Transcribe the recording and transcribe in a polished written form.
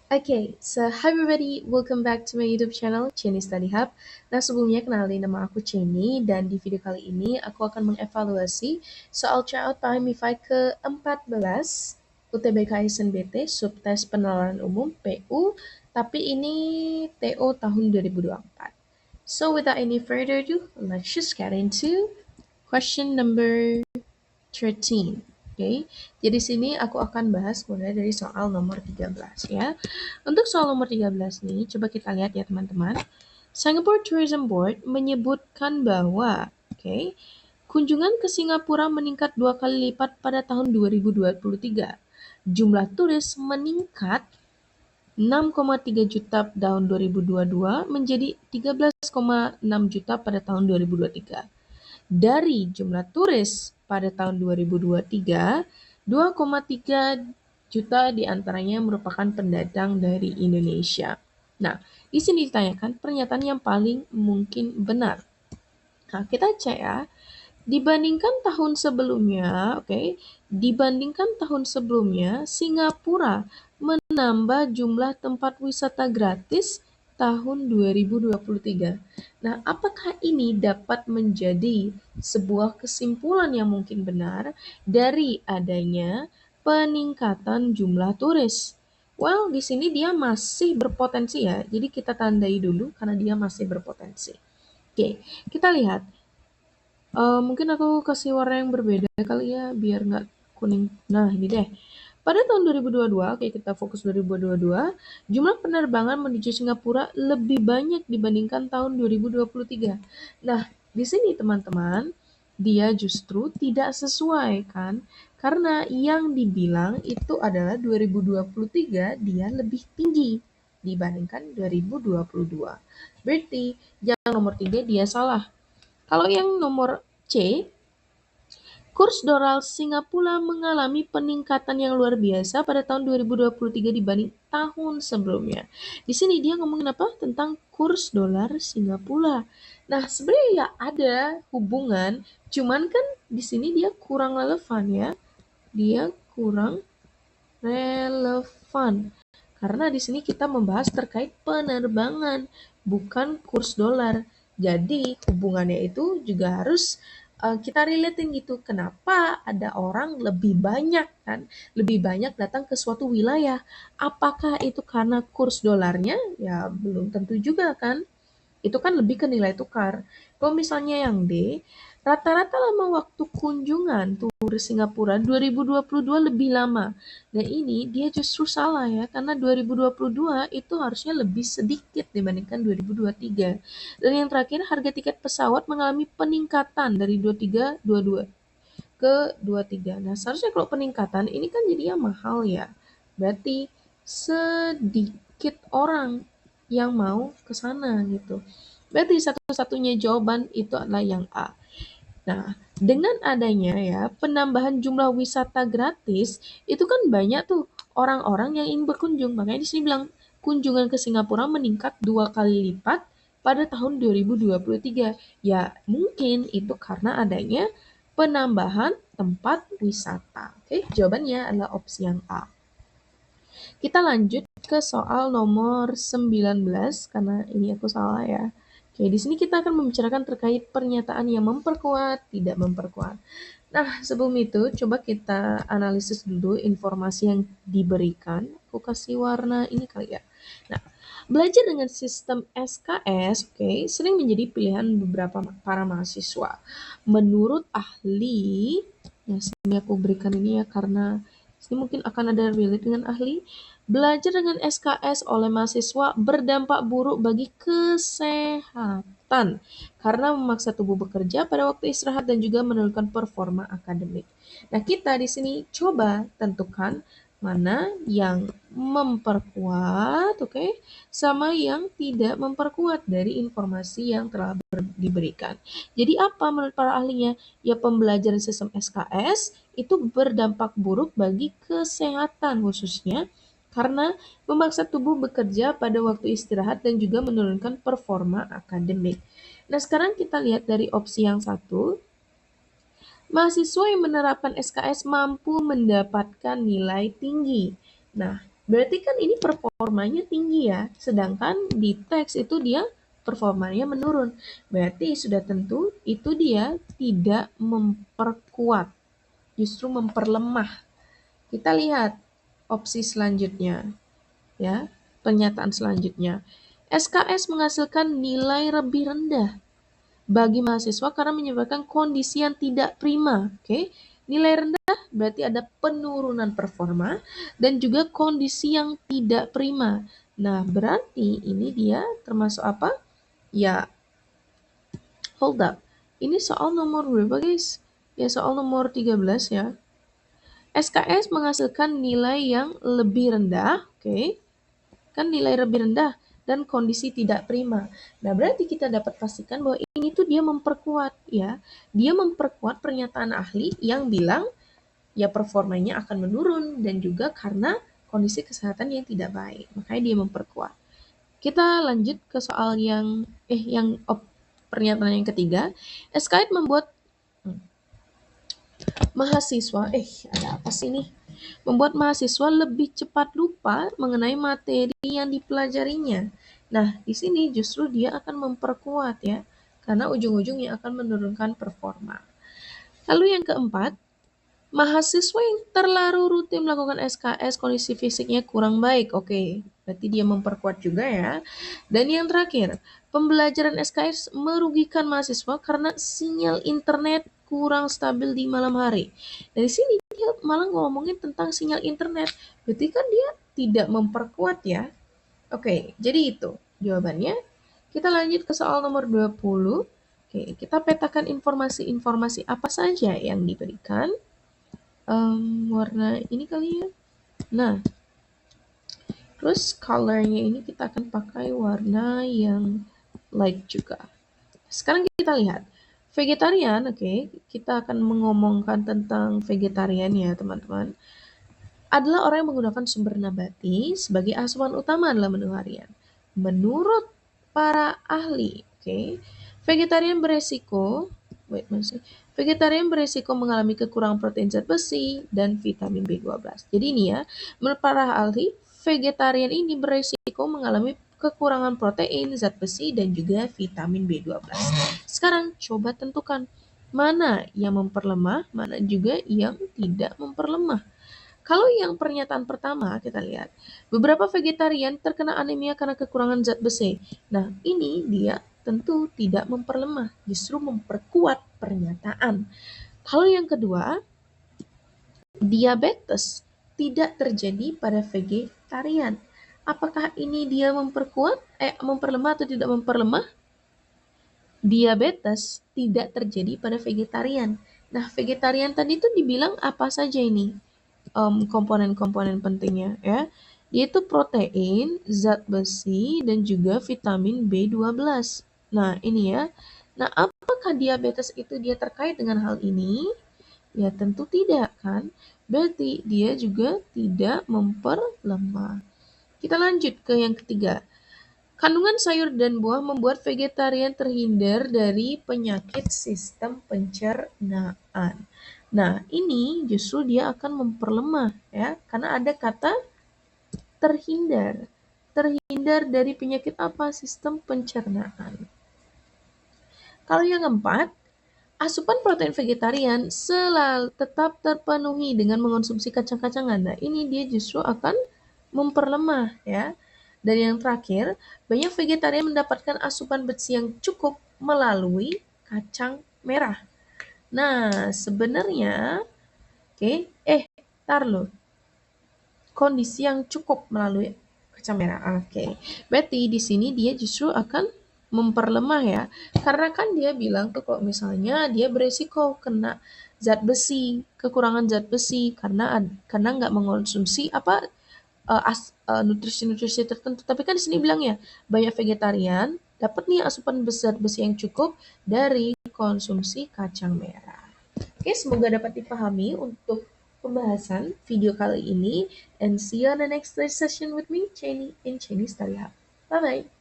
Okay, so hi everybody, welcome back to my YouTube channel, Chenny Study Hub. Nah, sebelumnya kenalin nama aku Chenny, dan di video kali ini aku akan mengevaluasi soal tryout PMIFI ke-14 UTBK SNBT Subtes Penalaran Umum PU, tapi ini TO tahun 2024. So without any further ado, let's just get into question number 13. Oke, jadi sini aku akan bahas mulai dari soal nomor 13 ya. Untuk soal nomor 13 nih, coba kita lihat ya teman-teman. Singapore Tourism Board menyebutkan bahwa, kunjungan ke Singapura meningkat 2 kali lipat pada tahun 2023. Jumlah turis meningkat 6,3 juta tahun 2022 menjadi 13,6 juta pada tahun 2023. Dari jumlah turis pada tahun 2023, 2,3 juta diantaranya merupakan pendatang dari Indonesia. Nah, di sini ditanyakan pernyataan yang paling mungkin benar. Nah, kita cek ya. Dibandingkan tahun sebelumnya, dibandingkan tahun sebelumnya, Singapura menambah jumlah tempat wisata gratis tahun 2023. Nah, apakah ini dapat menjadi sebuah kesimpulan yang mungkin benar dari adanya peningkatan jumlah turis? Well, di sini dia masih berpotensi ya. Jadi kita tandai dulu karena dia masih berpotensi. Oke, kita lihat. Mungkin aku kasih warna yang berbeda kali ya, biar nggak kuning. Nah, ini deh. Pada tahun 2022, oke kita fokus 2022, jumlah penerbangan menuju Singapura lebih banyak dibandingkan tahun 2023. Nah, di sini teman-teman, dia justru tidak sesuai kan? Karena yang dibilang itu adalah 2023 dia lebih tinggi dibandingkan 2022. Berarti yang nomor 3 dia salah. Kalau yang nomor C, kurs dolar Singapura mengalami peningkatan yang luar biasa pada tahun 2023 dibanding tahun sebelumnya. Di sini dia ngomongin apa? Tentang kurs dolar Singapura. Nah, sebenarnya ya ada hubungan, cuman kan di sini dia kurang relevan ya. Dia kurang relevan. Karena di sini kita membahas terkait penerbangan, bukan kurs dolar. Jadi hubungannya itu juga harus kita relatein gitu. Kenapa ada orang lebih banyak kan, lebih banyak datang ke suatu wilayah? Apakah itu karena kurs dolarnya? Ya belum tentu juga kan. Itu kan lebih ke nilai tukar. Kalau misalnya yang D, rata-rata lama waktu kunjungan turis Singapura 2022 lebih lama. Dan ini dia justru salah ya, karena 2022 itu harusnya lebih sedikit dibandingkan 2023. Dan yang terakhir, harga tiket pesawat mengalami peningkatan dari 2322 ke 23. Nah, seharusnya kalau peningkatan ini kan jadinya mahal ya. Berarti sedikit orang yang mau ke sana gitu. Berarti satu-satunya jawaban itu adalah yang A. Nah, dengan adanya ya penambahan jumlah wisata gratis, itu kan banyak tuh orang-orang yang ingin berkunjung. Makanya di sini bilang kunjungan ke Singapura meningkat 2 kali lipat pada tahun 2023. Ya, mungkin itu karena adanya penambahan tempat wisata. Oke, jawabannya adalah opsi yang A. Kita lanjut ke soal nomor 19 karena ini aku salah ya. Oke, di sini kita akan membicarakan terkait pernyataan yang memperkuat, tidak memperkuat. Nah, sebelum itu coba kita analisis dulu informasi yang diberikan. Aku kasih warna ini kali ya. Nah, belajar dengan sistem SKS, sering menjadi pilihan beberapa para mahasiswa. Menurut ahli, nah sini aku berikan ini ya karena ini mungkin akan ada relate dengan ahli. Belajar dengan SKS oleh mahasiswa berdampak buruk bagi kesehatan karena memaksa tubuh bekerja pada waktu istirahat dan juga menurunkan performa akademik. Nah, kita di sini coba tentukan mana yang memperkuat, sama yang tidak memperkuat dari informasi yang telah diberikan. Jadi apa menurut para ahlinya? Ya pembelajaran sistem SKS itu berdampak buruk bagi kesehatan khususnya karena memaksa tubuh bekerja pada waktu istirahat dan juga menurunkan performa akademik. Nah, sekarang kita lihat dari opsi yang satu. Mahasiswa yang menerapkan SKS mampu mendapatkan nilai tinggi. Nah, Berarti kan ini performanya tinggi ya, sedangkan di teks itu dia performanya menurun. Berarti sudah tentu itu dia tidak memperkuat, justru memperlemah. Kita lihat opsi selanjutnya ya, pernyataan selanjutnya. SKS menghasilkan nilai lebih rendah bagi mahasiswa karena menyebabkan kondisi yang tidak prima. Oke, nilai rendah berarti ada penurunan performa dan juga kondisi yang tidak prima. Nah, berarti ini dia termasuk apa? Ya, hold up. Ini soal nomor berapa, guys? Ya, soal nomor 13 ya. SKS menghasilkan nilai yang lebih rendah, oke. Kan nilai lebih rendah dan kondisi tidak prima. Nah, berarti kita dapat pastikan bahwa ini tuh dia memperkuat ya. Dia memperkuat pernyataan ahli yang bilang ya performanya akan menurun dan juga karena kondisi kesehatan yang tidak baik. Makanya dia memperkuat. Kita lanjut ke soal pernyataan yang ketiga. SKS membuat mahasiswa, ada apa sih nih? Membuat mahasiswa lebih cepat lupa mengenai materi yang dipelajarinya. Nah, di sini justru dia akan memperkuat ya, karena ujung-ujungnya akan menurunkan performa. Lalu yang keempat, mahasiswa yang terlalu rutin melakukan SKS kondisi fisiknya kurang baik. Oke, berarti dia memperkuat juga ya. Dan yang terakhir, pembelajaran SKS merugikan mahasiswa karena sinyal internet kurang stabil di malam hari. Dari sini dia malah ngomongin tentang sinyal internet. Berarti kan dia tidak memperkuat ya. Oke, jadi itu jawabannya. Kita lanjut ke soal nomor 20. Oke, kita petakan informasi-informasi apa saja yang diberikan. Warna ini kali ya. Nah, terus colornya ini kita akan pakai warna yang light juga. Sekarang kita lihat. Vegetarian, oke. Kita akan mengomongkan tentang vegetarian ya, teman-teman. Adalah orang yang menggunakan sumber nabati sebagai asupan utama dalam menu harian. Menurut para ahli, oke, vegetarian beresiko, vegetarian beresiko mengalami kekurangan protein zat besi dan vitamin B12. Jadi ini ya, menurut para ahli, vegetarian ini beresiko mengalami kekurangan protein, zat besi, dan juga vitamin B12. Sekarang coba tentukan mana yang memperlemah, mana juga yang tidak memperlemah. Kalau yang pernyataan pertama kita lihat, beberapa vegetarian terkena anemia karena kekurangan zat besi. Nah, ini dia tentu tidak memperlemah, justru memperkuat pernyataan. Kalau yang kedua, diabetes tidak terjadi pada vegetarian. Apakah ini dia memperlemah atau tidak memperlemah? Diabetes tidak terjadi pada vegetarian. Nah, vegetarian tadi itu dibilang apa saja ini? Komponen-komponen pentingnya ya. Yaitu protein, zat besi, dan juga vitamin B12. Nah, ini ya. Nah, apakah diabetes itu dia terkait dengan hal ini? Ya, tentu tidak kan. Berarti dia juga tidak memperlemah. Kita lanjut ke yang ketiga. Kandungan sayur dan buah membuat vegetarian terhindar dari penyakit sistem pencernaan. Nah, ini justru dia akan memperlemah ya, karena ada kata terhindar. Terhindar dari penyakit apa? Sistem pencernaan. Kalau yang keempat, asupan protein vegetarian selalu tetap terpenuhi dengan mengonsumsi kacang-kacangan. Nah, ini dia justru akan memperlemah ya. Dan yang terakhir, banyak vegetarian mendapatkan asupan besi yang cukup melalui kacang merah. Nah, sebenarnya, tar lo. Kondisi yang cukup melalui kacang merah. Berarti di sini dia justru akan memperlemah ya. Karena kan dia bilang tuh kalau misalnya dia beresiko kena zat besi, kekurangan zat besi karena nggak mengonsumsi nutrisi-nutrisi tertentu. Tapi kan di sini bilang ya, banyak vegetarian dapat nih asupan zat besi yang cukup dari konsumsi kacang merah. Semoga dapat dipahami untuk pembahasan video kali ini, and see you on the next session with me, Cheney in Cheney Study Hub. Bye bye.